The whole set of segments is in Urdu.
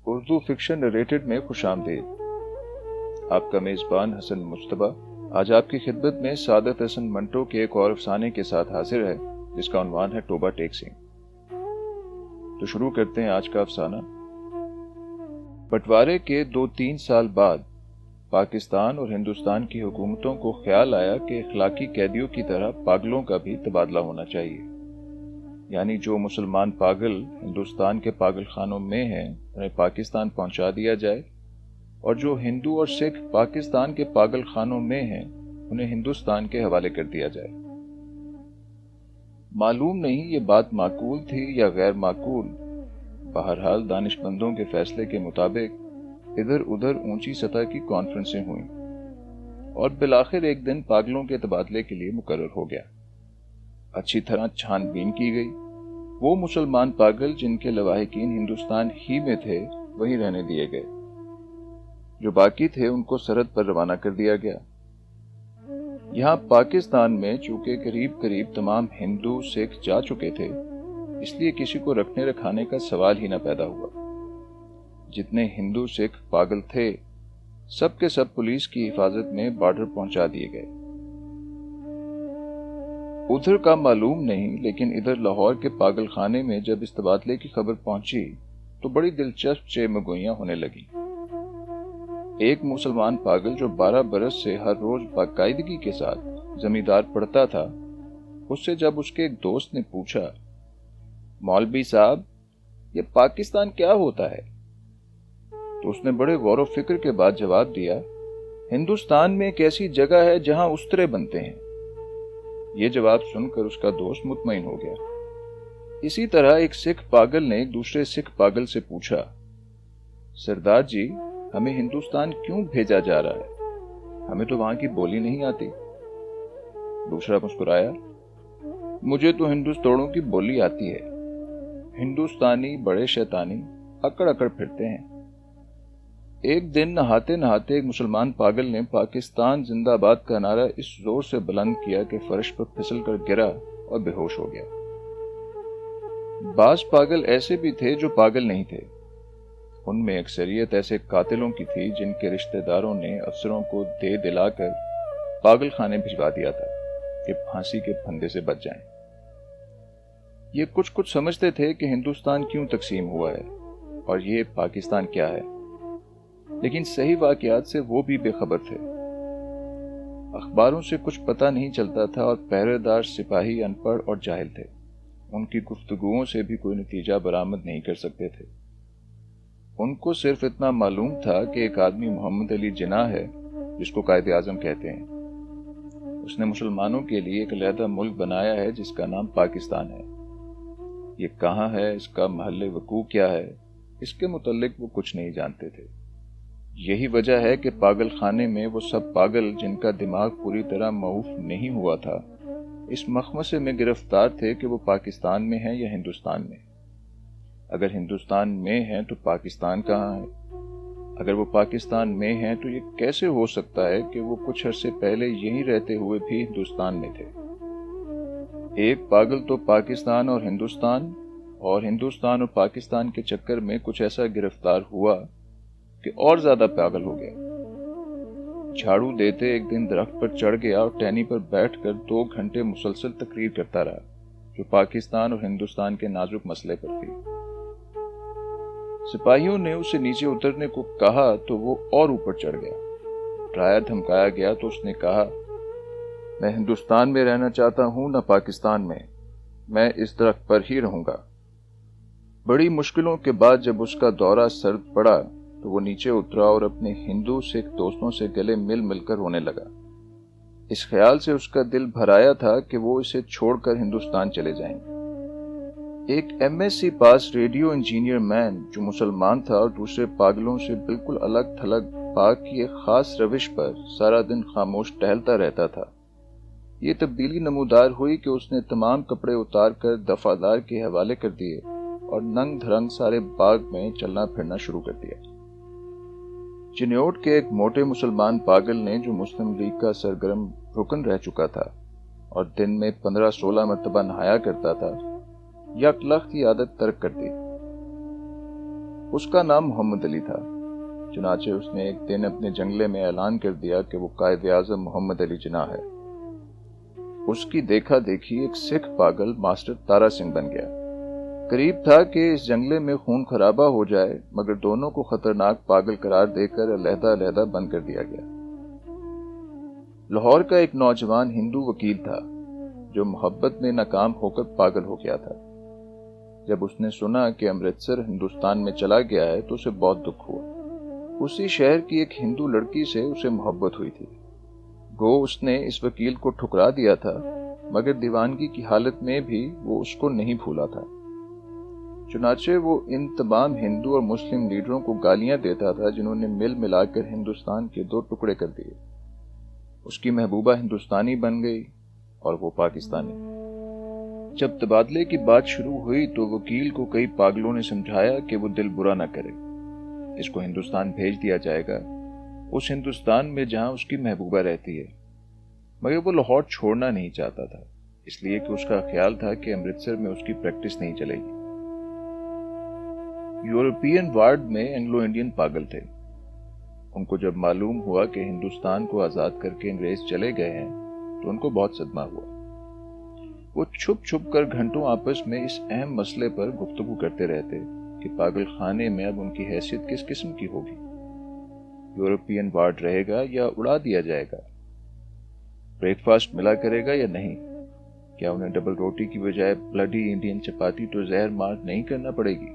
اردو فکشن نریٹڈ میں خوش آمدید۔ آپ کا میزبان حسن مجتبیٰ آج آپ کی خدمت میں سعادت حسن منٹو کے ایک اور افسانے کے ساتھ حاضر ہے، جس کا عنوان ہے توبہ ٹیک سنگھ۔ تو شروع کرتے ہیں آج کا افسانہ۔ بٹوارے کے 2-3 سال بعد پاکستان اور ہندوستان کی حکومتوں کو خیال آیا کہ اخلاقی قیدیوں کی طرح پاگلوں کا بھی تبادلہ ہونا چاہیے، یعنی جو مسلمان پاگل ہندوستان کے پاگل خانوں میں ہیں انہیں پاکستان پہنچا دیا جائے، اور جو ہندو اور سکھ پاکستان کے پاگل خانوں میں ہیں انہیں ہندوستان کے حوالے کر دیا جائے۔ معلوم نہیں یہ بات معقول تھی یا غیر معقول، بہرحال دانش مندوں کے فیصلے کے مطابق ادھر ادھر اونچی سطح کی کانفرنسیں ہوئیں اور بالآخر ایک دن پاگلوں کے تبادلے کے لیے مقرر ہو گیا۔ اچھی طرح چھان بین کی گئی۔ وہ مسلمان پاگل جن کے لواحقین ہندوستان ہی میں تھے وہیں رہنے دیے گئے، جو باقی تھے ان کو سرحد پر روانہ کر دیا گیا۔ یہاں پاکستان میں چونکہ قریب تمام ہندو سکھ جا چکے تھے، اس لیے کسی کو رکھنے رکھانے کا سوال ہی نہ پیدا ہوا۔ جتنے ہندو سکھ پاگل تھے سب کے سب پولیس کی حفاظت میں بارڈر پہنچا دیے گئے۔ ادھر کا معلوم نہیں، لیکن ادھر لاہور کے پاگل خانے میں جب اس تبادلے کی خبر پہنچی تو بڑی دلچسپ چیمگوئیاں ہونے لگیں۔ ایک مسلمان پاگل جو 12 برس سے ہر روز باقاعدگی کے ساتھ زمیندار پڑھتا تھا، اس سے جب اس کے ایک دوست نے پوچھا، مولوی صاحب یہ پاکستان کیا ہوتا ہے، تو اس نے بڑے غور و فکر کے بعد جواب دیا، ہندوستان میں ایک ایسی جگہ ہے جہاں استرے بنتے ہیں۔ یہ جواب سن کر اس کا دوست مطمئن ہو گیا۔ اسی طرح ایک سکھ پاگل نے ایک دوسرے سکھ پاگل سے پوچھا، سردار جی ہمیں ہندوستان کیوں بھیجا جا رہا ہے، ہمیں تو وہاں کی بولی نہیں آتی۔ دوسرا مسکرایا، مجھے تو ہندوستانیوں کی بولی آتی ہے، ہندوستانی بڑے شیطانی اکڑ اکڑ پھرتے ہیں۔ ایک دن نہاتے نہاتے ایک مسلمان پاگل نے پاکستان زندہ باد کا نعرہ اس زور سے بلند کیا کہ فرش پر پھسل کر گرا اور بے ہوش ہو گیا۔ بعض پاگل ایسے بھی تھے جو پاگل نہیں تھے۔ ان میں اکثریت ایسے قاتلوں کی تھی جن کے رشتہ داروں نے افسروں کو دے دلا کر پاگل خانے بھجوا دیا تھا کہ پھانسی کے پھندے سے بچ جائیں۔ یہ کچھ سمجھتے تھے کہ ہندوستان کیوں تقسیم ہوا ہے اور یہ پاکستان کیا ہے، لیکن صحیح واقعات سے وہ بھی بے خبر تھے۔ اخباروں سے کچھ پتہ نہیں چلتا تھا اور پہرے دار سپاہی ان پڑھ اور جاہل تھے، ان کی گفتگوؤں سے بھی کوئی نتیجہ برآمد نہیں کر سکتے تھے۔ ان کو صرف اتنا معلوم تھا کہ ایک آدمی محمد علی جناح ہے جس کو قائد اعظم کہتے ہیں۔ اس نے مسلمانوں کے لیے ایک علیحدہ ملک بنایا ہے جس کا نام پاکستان ہے۔ یہ کہاں ہے، اس کا محل وقوع کیا ہے، اس کے متعلق وہ کچھ نہیں جانتے تھے۔ یہی وجہ ہے کہ پاگل خانے میں وہ سب پاگل جن کا دماغ پوری طرح معاف نہیں ہوا تھا اس مخمصے میں گرفتار تھے کہ وہ پاکستان میں ہیں یا ہندوستان میں۔ اگر ہندوستان میں ہیں تو پاکستان کہاں ہے؟ اگر وہ پاکستان میں ہیں تو یہ کیسے ہو سکتا ہے کہ وہ کچھ عرصے پہلے یہیں رہتے ہوئے بھی ہندوستان میں تھے؟ ایک پاگل تو پاکستان اور ہندوستان اور پاکستان کے چکر میں کچھ ایسا گرفتار ہوا کہ اور زیادہ پاگل ہو گیا۔ جھاڑو دیتے ایک دن درخت پر چڑھ گیا اور ٹہنی پر بیٹھ کر 2 گھنٹے مسلسل تقریر کرتا رہا جو پاکستان اور ہندوستان کے نازک مسئلے پر تھی۔ سپاہیوں نے اسے نیچے اترنے کو کہا تو وہ اور اوپر چڑھ گیا۔ ڈرایا دھمکایا گیا تو اس نے کہا، میں ہندوستان میں رہنا چاہتا ہوں نہ پاکستان میں اس درخت پر ہی رہوں گا۔ بڑی مشکلوں کے بعد جب اس کا دورہ سرد پڑا تو وہ نیچے اترا اور اپنے ہندو سکھ دوستوں سے گلے مل کر رونے لگا۔ اس خیال سے اس کا دل بھرایا تھا کہ وہ اسے چھوڑ کر ہندوستان چلے جائیں گے۔ ایک MSc پاس ریڈیو انجینئر مین جو مسلمان تھا اور دوسرے پاگلوں سے بالکل الگ تھلگ پاک کی ایک خاص روش پر سارا دن خاموش ٹہلتا رہتا تھا۔ یہ تبدیلی نمودار ہوئی کہ اس نے تمام کپڑے اتار کر دفعدار کے حوالے کر دیے اور ننگ دھرنگ سارے باغ میں چلنا پھرنا شروع کر دیا۔ چنیوٹ کے ایک موٹے مسلمان پاگل نے جو مسلم لیگ کا سرگرم رکن رہ چکا تھا اور دن میں 15-16 مرتبہ نہایا کرتا تھا، یک لخت کی عادت ترک کر دی۔ اس کا نام محمد علی تھا۔ چنانچہ اس نے ایک دن اپنے جنگلے میں اعلان کر دیا کہ وہ قائد اعظم محمد علی جناح ہے۔ اس کی دیکھا دیکھی ایک سکھ پاگل ماسٹر تارا سنگھ بن گیا۔ قریب تھا کہ اس جنگلے میں خون خرابہ ہو جائے، مگر دونوں کو خطرناک پاگل قرار دے کر علیحدہ علیحدہ بند کر دیا گیا۔ لاہور کا ایک نوجوان ہندو وکیل تھا جو محبت میں ناکام ہو کر پاگل ہو گیا تھا۔ جب اس نے سنا کہ امرتسر ہندوستان میں چلا گیا ہے تو اسے بہت دکھ ہوا۔ اسی شہر کی ایک ہندو لڑکی سے اسے محبت ہوئی تھی۔ گو اس نے اس وکیل کو ٹھکرا دیا تھا، مگر دیوانگی کی حالت میں بھی وہ اس کو نہیں بھولا تھا۔ چنانچہ وہ ان تمام ہندو اور مسلم لیڈروں کو گالیاں دیتا تھا جنہوں نے مل ملا کر ہندوستان کے 2 ٹکڑے کر دیے۔ اس کی محبوبہ ہندوستانی بن گئی اور وہ پاکستانی۔ جب تبادلے کی بات شروع ہوئی تو وکیل کو کئی پاگلوں نے سمجھایا کہ وہ دل برا نہ کرے، اس کو ہندوستان بھیج دیا جائے گا، اس ہندوستان میں جہاں اس کی محبوبہ رہتی ہے۔ مگر وہ لاہور چھوڑنا نہیں چاہتا تھا، اس لیے کہ اس کا خیال تھا کہ امرتسر میں اس کی پریکٹس نہیں چلے گی۔ یورپین وارڈ میں اینگلو انڈین پاگل تھے۔ ان کو جب معلوم ہوا کہ ہندوستان کو آزاد کر کے انگریز چلے گئے ہیں تو ان کو بہت صدمہ ہوا۔ وہ چھپ چھپ کر گھنٹوں آپس میں اس اہم مسئلے پر گفتگو کرتے رہتے کہ پاگل خانے میں اب ان کی حیثیت کس قسم کی ہوگی، یورپین وارڈ رہے گا یا اڑا دیا جائے گا، بریک فاسٹ ملا کرے گا یا نہیں، کیا انہیں ڈبل روٹی کی بجائے بلڈی انڈین چپاتی تو زہر مار نہیں کرنا پڑے گی۔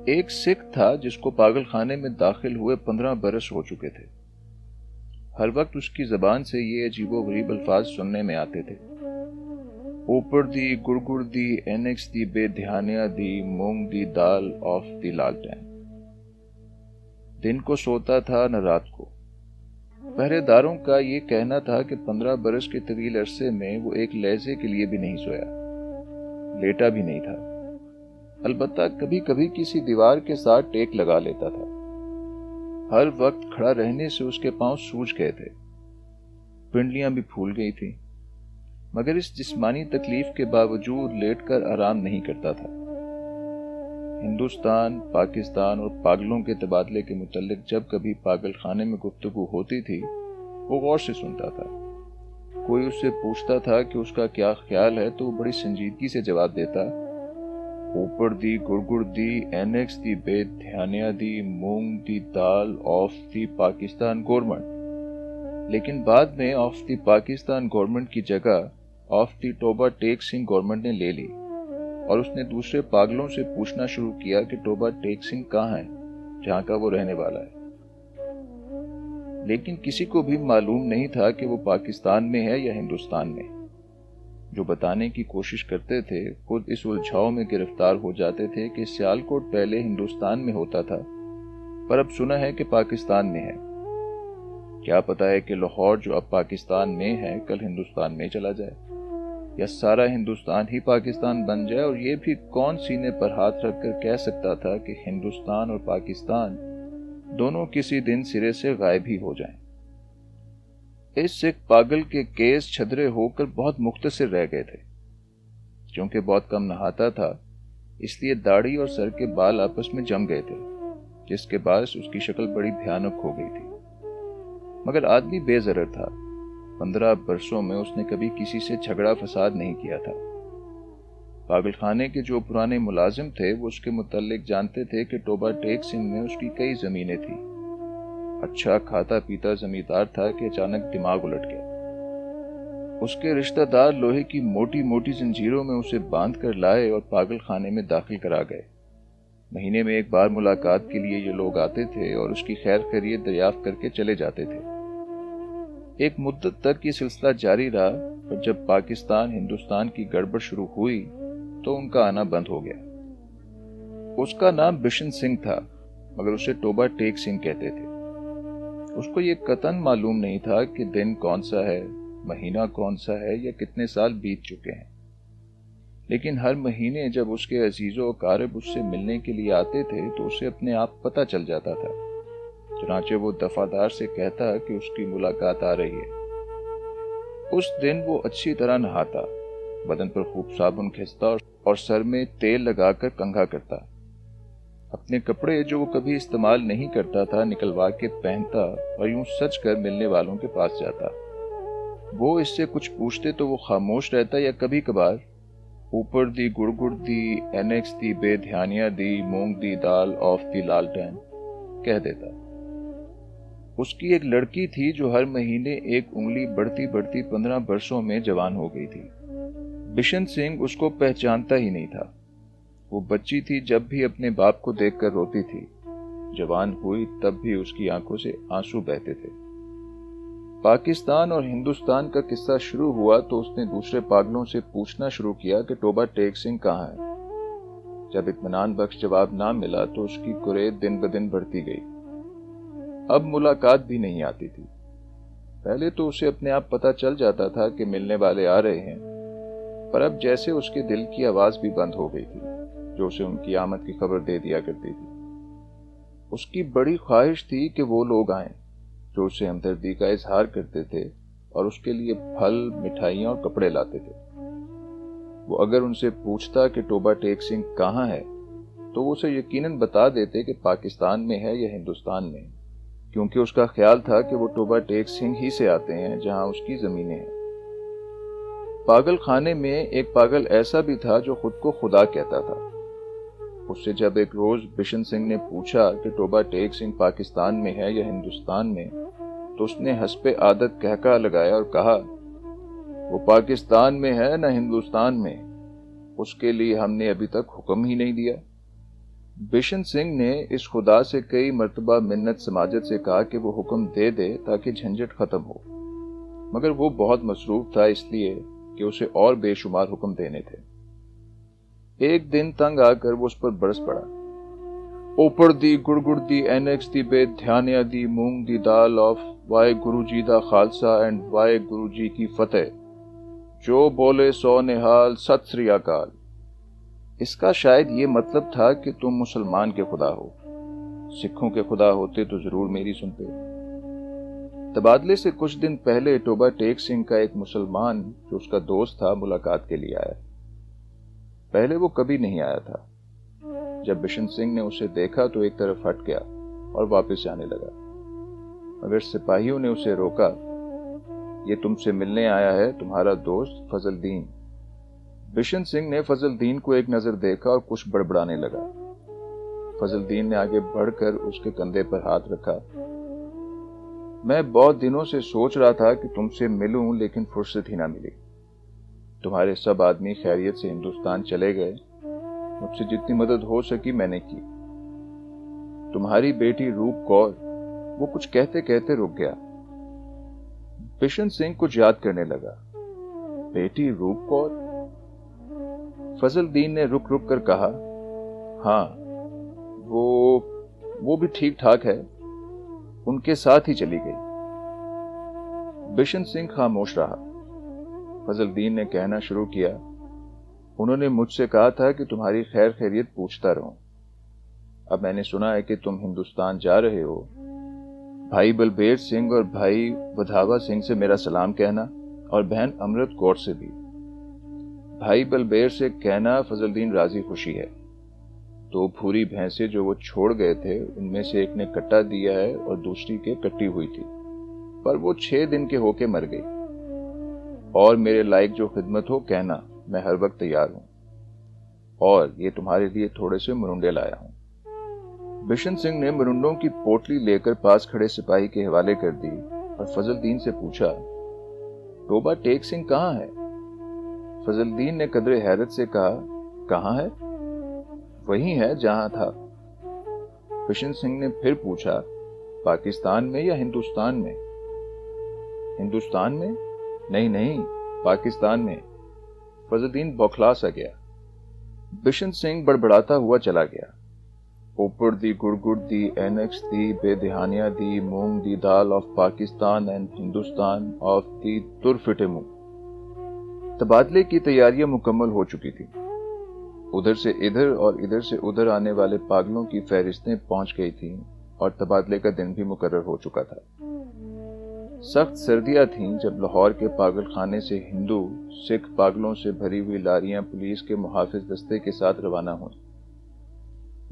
ایک سکھ تھا جس کو پاگل خانے میں داخل ہوئے 15 برس ہو چکے تھے۔ ہر وقت اس کی زبان سے یہ عجیب و غریب الفاظ سننے میں آتے تھے: اوپر دی گڑگڑ دی اینکس دی بے دھیانیا دی moong the dal of the لالٹین۔ دن کو سوتا تھا نہ رات کو۔ پہرے داروں کا یہ کہنا تھا کہ 15 برس کے طویل عرصے میں وہ ایک لہجے کے لیے بھی نہیں سویا، لیٹا بھی نہیں تھا، البتہ کبھی کبھی کسی دیوار کے ساتھ ٹیک لگا لیتا تھا۔ ہر وقت کھڑا رہنے سے اس کے پاؤں سوج گئے تھے، پنڈلیاں بھی پھول گئی تھیں، مگر اس جسمانی تکلیف کے باوجود لیٹ کر آرام نہیں کرتا تھا۔ ہندوستان، پاکستان اور پاگلوں کے تبادلے کے متعلق جب کبھی پاگل خانے میں گفتگو ہوتی تھی وہ غور سے سنتا تھا۔ کوئی اس سے پوچھتا تھا کہ اس کا کیا خیال ہے تو وہ بڑی سنجیدگی سے جواب دیتا: اوپر دی گڑگڑ دی اینکس دی بے دھیانیا دی moong the dal of the Pakistan government. لیکن بعد میں آف دی پاکستان گورنمنٹ کی جگہ of the ٹوبا take Singh government نے لے لی، اور اس نے دوسرے پاگلوں سے پوچھنا شروع کیا کہ ٹوبا ٹیک سنگھ کہاں ہے جہاں کا وہ رہنے والا ہے۔ لیکن کسی کو بھی معلوم نہیں تھا کہ وہ پاکستان میں ہے یا ہندوستان میں۔ جو بتانے کی کوشش کرتے تھے خود اس الجھاؤ میں گرفتار ہو جاتے تھے کہ سیالکوٹ پہلے ہندوستان میں ہوتا تھا پر اب سنا ہے کہ پاکستان میں ہے۔ کیا پتا ہے کہ لاہور جو اب پاکستان میں ہے کل ہندوستان میں چلا جائے، یا سارا ہندوستان ہی پاکستان بن جائے، اور یہ بھی کون سینے پر ہاتھ رکھ کر کہہ سکتا تھا کہ ہندوستان اور پاکستان دونوں کسی دن سرے سے غائب ہی ہو جائیں۔ اس سکھ پاگل کے کیس چھدرے ہو کر بہت مختصر رہ گئے تھے۔ چونکہ بہت کم نہاتا تھا اس لیے داڑھی اور سر کے بال آپس میں جم گئے تھے، جس کے باعث اس کی شکل بڑی بھیانک ہو گئی تھی۔ مگر آدمی بے ضرر تھا۔ 15 برسوں میں اس نے کبھی کسی سے جھگڑا فساد نہیں کیا تھا۔ پاگل خانے کے جو پرانے ملازم تھے وہ اس کے متعلق جانتے تھے کہ ٹوبا ٹیک سنگھ میں اس کی کئی زمینیں تھیں۔ اچھا کھاتا پیتا زمیندار تھا کہ اچانک دماغ الٹ گیا۔ اس کے رشتہ دار لوہے کی موٹی موٹی زنجیروں میں اسے باندھ کر لائے اور پاگل خانے میں داخل کرا گئے۔ مہینے میں ایک بار ملاقات کے لیے یہ لوگ آتے تھے اور اس کی خیر خیریت دریافت کر کے چلے جاتے تھے۔ ایک مدت تک یہ سلسلہ جاری رہا، اور جب پاکستان ہندوستان کی گڑبڑ شروع ہوئی تو ان کا آنا بند ہو گیا۔ اس کا نام بشن سنگھ تھا، مگر اسے ٹوبا ٹیک سنگھ کہتے تھے۔ اس کو یہ قطعاً معلوم نہیں تھا کہ دن کون سا ہے، مہینہ کون سا ہے، یا کتنے سال بیت چکے ہیں۔ لیکن ہر مہینے جب اس کے عزیز و اقارب اس سے ملنے کے لیے آتے تھے تو اسے اپنے آپ پتہ چل جاتا تھا۔ چنانچہ وہ دفعہ سے کہتا کہ اس کی ملاقات آ رہی ہے۔ اس دن وہ اچھی طرح نہاتا، بدن پر خوب صابن گھستا اور سر میں تیل لگا کر کنگھا کرتا۔ اپنے کپڑے جو وہ کبھی استعمال نہیں کرتا تھا نکلوا کے پہنتا اور یوں سج کر ملنے والوں کے پاس جاتا۔ وہ اس سے کچھ پوچھتے تو وہ خاموش رہتا یا کبھی کبھار اوپر دی گڑ گڑ دی اینکس دی بے دھیانیاں دی moong the dal of the لالٹین کہہ دیتا۔ اس کی ایک لڑکی تھی جو ہر مہینے ایک انگلی بڑھتی بڑھتی 15 برسوں میں جوان ہو گئی تھی۔ بشن سنگھ اس کو پہچانتا ہی نہیں تھا۔ وہ بچی تھی جب بھی اپنے باپ کو دیکھ کر روتی تھی، جوان ہوئی تب بھی اس کی آنکھوں سے آنسو بہتے تھے۔ پاکستان اور ہندوستان کا قصہ شروع ہوا تو اس نے دوسرے پاگلوں سے پوچھنا شروع کیا کہ ٹوبہ ٹیک سنگھ کہاں ہے۔ جب اطمینان بخش جواب نہ ملا تو اس کی کریز دن بدن بڑھتی گئی۔ اب ملاقات بھی نہیں آتی تھی۔ پہلے تو اسے اپنے آپ پتہ چل جاتا تھا کہ ملنے والے آ رہے ہیں، پر اب جیسے اس کے دل کی آواز بھی بند ہو گئی تھی جو اسے ان کی آمد کی خبر دے دیا کرتی تھی۔ اس کی بڑی خواہش تھی کہ وہ لوگ آئیں جو اسے ہمدردی کا اظہار کرتے تھے اور اس کے لیے پھل، مٹھائیاں اور کپڑے لاتے تھے۔ وہ اگر ان سے پوچھتا کہ ٹوبہ ٹیک سنگھ کہاں ہے تو وہ اسے یقیناً بتا دیتے کہ پاکستان میں ہے یا ہندوستان میں، کیونکہ اس کا خیال تھا کہ وہ ٹوبہ ٹیک سنگھ ہی سے آتے ہیں جہاں اس کی زمینیں ہیں۔ پاگل خانے میں ایک پاگل ایسا بھی تھا جو خود کو خدا کہتا تھا۔ اس سے جب ایک روز بشن سنگھ نے پوچھا کہ ٹوبہ ٹیک سنگھ پاکستان میں ہے یا ہندوستان میں تو اس نے حسب عادت کہکا لگایا اور کہا، وہ پاکستان میں ہے نہ ہندوستان میں، اس کے لیے ہم نے ابھی تک حکم ہی نہیں دیا۔ بشن سنگھ نے اس خدا سے کئی مرتبہ منت سماجت سے کہا کہ وہ حکم دے دے تاکہ جھنجٹ ختم ہو، مگر وہ بہت مصروف تھا اس لیے کہ اسے اور بے شمار حکم دینے تھے۔ ایک دن تنگ آ کر وہ اس پر برس پڑا۔ اوپر دی گڑ گڑ دی اینکس دی بے دھیانیاں دی moong the dal of Y grow G the Khalsa and وائے گرو جی کی فتح، جو بولے سو نہال ست سری اکال۔ اس کا شاید یہ مطلب تھا کہ تم مسلمان کے خدا ہو، سکھوں کے خدا ہوتے تو ضرور میری سنتے۔ تبادلے سے کچھ دن پہلے ٹوبہ ٹیک سنگھ کا ایک مسلمان جو اس کا دوست تھا ملاقات کے لیے آیا۔ پہلے وہ کبھی نہیں آیا تھا۔ جب بشن سنگھ نے اسے دیکھا تو ایک طرف ہٹ گیا اور واپس جانے لگا، مگر سپاہیوں نے اسے روکا۔ یہ تم سے ملنے آیا ہے تمہارا دوست فضل دین۔ بشن سنگھ نے فضل دین کو ایک نظر دیکھا اور کچھ بڑبڑانے لگا۔ فضل دین نے آگے بڑھ کر اس کے کندھے پر ہاتھ رکھا۔ میں بہت دنوں سے سوچ رہا تھا کہ تم سے ملوں لیکن فرصت ہی نہ ملی۔ تمہارے سب آدمی خیریت سے ہندوستان چلے گئے، مجھ سے جتنی مدد ہو سکی میں نے کی۔ تمہاری بیٹی روپ کور، وہ کچھ کہتے کہتے رک گیا۔ بشن سنگھ کچھ یاد کرنے لگا۔ بیٹی روپ کور؟ فضل دین نے رک رک کر کہا، ہاں وہ بھی ٹھیک ٹھاک ہے، ان کے ساتھ ہی چلی گئی۔ بشن سنگھ خاموش رہا۔ فضل دین نے کہنا شروع کیا، انہوں نے مجھ سے کہا تھا کہ تمہاری خیر خیریت پوچھتا رہوں۔ اب میں نے سنا ہے کہ تم ہندوستان جا رہے ہو۔ بھائی بلبیر سنگھ اور بھائی ودھاوا سنگھ سے میرا سلام کہنا، اور بہن امرت کور سے بھی۔ بھائی بلبیر سے کہنا فضل دین راضی خوشی ہے۔ 2 بھوری بھینسیں جو وہ چھوڑ گئے تھے ان میں سے ایک نے کٹا دیا ہے اور دوسری کے کٹی ہوئی تھی، پر وہ 6 دن کے ہو کے مر گئی۔ اور میرے لائق جو خدمت ہو کہنا، میں ہر وقت تیار ہوں۔ اور یہ تمہارے لیے تھوڑے سے مرنڈے لایا ہوں۔ بشن سنگھ نے مرنڈوں کی پوٹلی لے کر پاس کھڑے سپاہی کے حوالے کر دی اور فضل دین سے پوچھا، ٹوبہ ٹیک سنگھ کہاں ہے؟ فضل دین نے قدر حیرت سے کہا، کہاں ہے؟ وہی ہے جہاں تھا۔ بشن سنگھ نے پھر پوچھا، پاکستان میں یا ہندوستان میں؟ ہندوستان میں؟ نہیں، پاکستان میں۔ فضل دین بوکھلا سا گیا۔ بشن سنگھ بڑبڑاتا ہوا چلا گیا۔ اوپر دی گڑ گڑ دی اینکس دی بے دہانیاں دی moong the dal of Pakistan and Hindustan of the ترفٹے منہ۔ تبادلے کی تیاریاں مکمل ہو چکی تھی۔ ادھر سے ادھر اور ادھر سے ادھر آنے والے پاگلوں کی فہرستیں پہنچ گئی تھیں اور تبادلے کا دن بھی مقرر ہو چکا تھا۔ سخت سردیاں تھیں جب لاہور کے پاگل خانے سے ہندو سکھ پاگلوں سے بھری ہوئی لاریاں پولیس کے محافظ دستے کے ساتھ روانہ ہوئیں۔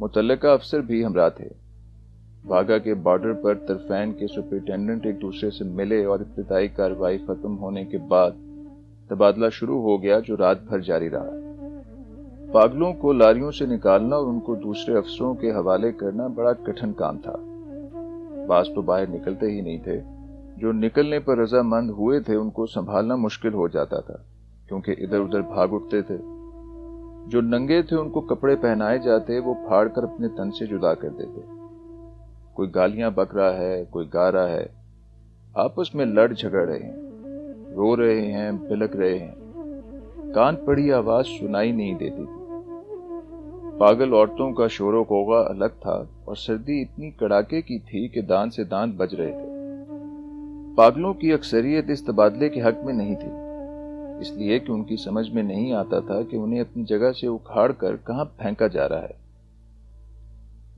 متعلقہ افسر بھی ہمراہ تھے۔ واگا کے بارڈر پر طرفین کے سپرنٹینڈنٹ ایک دوسرے سے ملے اور ابتدائی کارروائی ختم ہونے کے بعد تبادلہ شروع ہو گیا جو رات بھر جاری رہا۔ پاگلوں کو لاریوں سے نکالنا اور ان کو دوسرے افسروں کے حوالے کرنا بڑا کٹھن کام تھا۔ بعض تو باہر نکلتے ہی نہیں تھے، جو نکلنے پر رضامند ہوئے تھے ان کو سنبھالنا مشکل ہو جاتا تھا کیونکہ ادھر ادھر بھاگ اٹھتے تھے۔ جو ننگے تھے ان کو کپڑے پہنائے جاتے، وہ پھاڑ کر اپنے تن سے جدا کر دیتے۔ کوئی گالیاں بک رہا ہے، کوئی گا رہا ہے، آپس میں لڑ جھگڑ رہے ہیں، رو رہے ہیں، بلک رہے ہیں، کان پڑی آواز سنائی نہیں دیتی تھی۔ پاگل عورتوں کا شور و غوغا الگ تھا اور سردی اتنی کڑاکے کی تھی کہ دان سے دان بج رہے تھے۔ پاگلوں کی اکثریت اس تبادلے کے حق میں نہیں تھی، اس لیے کہ ان کی سمجھ میں نہیں آتا تھا کہ انہیں اپنی جگہ سے اکھاڑ کر کہاں پھینکا جا رہا ہے۔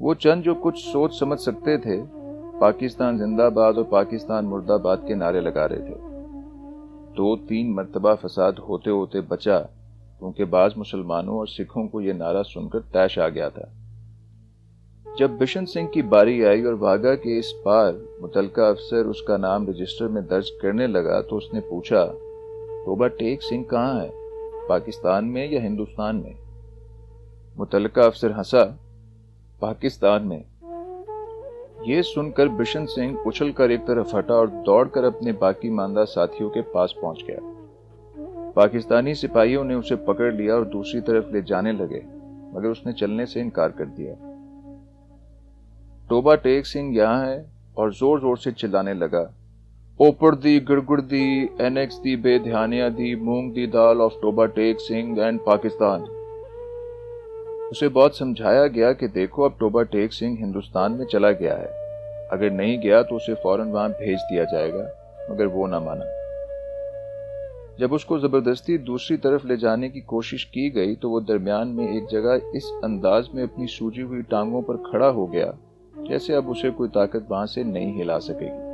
وہ چند جو کچھ سوچ سمجھ سکتے تھے، پاکستان زندہ باد اور پاکستان مردہ باد کے نعرے لگا رہے تھے۔ 2-3 مرتبہ فساد ہوتے ہوتے بچا کیونکہ بعض مسلمانوں اور سکھوں کو یہ نعرہ سن کر طیش آ گیا تھا۔ جب بشن سنگھ کی باری آئی اور واگا کے اس پار متعلقہ افسر اس کا نام رجسٹر میں درج کرنے لگا تو اس نے پوچھا، توبہ ٹیک سنگھ کہاں ہے، پاکستان میں یا ہندوستان میں؟ متعلقہ افسر ہنسا، پاکستان میں۔ یہ سن کر بشن سنگھ اچھل کر ایک طرف ہٹا اور دوڑ کر اپنے باقی ماندہ ساتھیوں کے پاس پہنچ گیا۔ پاکستانی سپاہیوں نے اسے پکڑ لیا اور دوسری طرف لے جانے لگے، مگر اس نے چلنے سے انکار کر دیا۔ توبہ ٹیک سنگھ یہاں ہے، اور زور زور سے چلانے لگا، اوپر دی گڑگڑ دی، اینیکس دی بے دھیانیا دی، مونگ دی دال آف توبہ ٹیک سنگھ اینڈ پاکستان۔ اسے بہت سمجھایا گیا کہ دیکھو اب توبہ ٹیک سنگھ ہندوستان میں چلا گیا ہے، اگر نہیں گیا تو اسے فوراً وہاں بھیج دیا جائے گا، مگر وہ نہ مانا۔ جب اس کو زبردستی دوسری طرف لے جانے کی کوشش کی گئی تو وہ درمیان میں ایک جگہ اس انداز میں اپنی سوجی ہوئی ٹانگوں پر کھڑا ہو گیا جیسے اب اسے کوئی طاقت وہاں سے نہیں ہلا سکے گی۔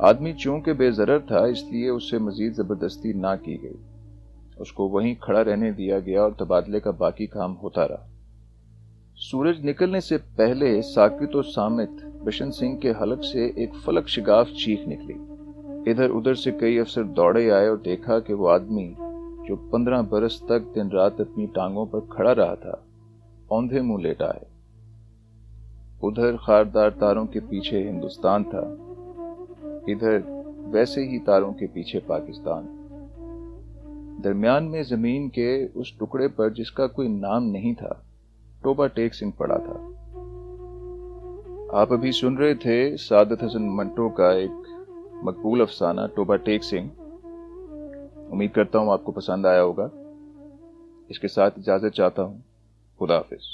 آدمی چونکہ بے ضرر تھا اس لیے اس سے مزید زبردستی نہ کی گئی، اس کو وہیں کھڑا رہنے دیا گیا اور تبادلے کا باقی کام ہوتا رہا۔ سورج نکلنے سے پہلے ساکت و صامت بشن سنگھ کے حلق سے ایک فلک شگاف چیخ نکلی۔ ادھر ادھر سے کئی افسر دوڑے آئے اور دیکھا کہ وہ آدمی جو 15 برس تک دن رات اپنی ٹانگوں پر کھڑا رہا تھا، اوندھے منہ لیٹا ہے۔ ادھر خاردار تاروں کے پیچھے ہندوستان تھا، ادھر ویسے ہی تاروں کے پیچھے پاکستان۔ درمیان میں زمین کے اس ٹکڑے پر جس کا کوئی نام نہیں تھا، توبہ ٹیک سنگھ پڑا تھا۔ آپ ابھی سن رہے تھے سعادت حسن منٹو کا ایک مقبول افسانہ توبہ ٹیک سنگھ۔ امید کرتا ہوں آپ کو پسند آیا ہوگا۔ اس کے ساتھ اجازت چاہتا ہوں۔ خدا حافظ۔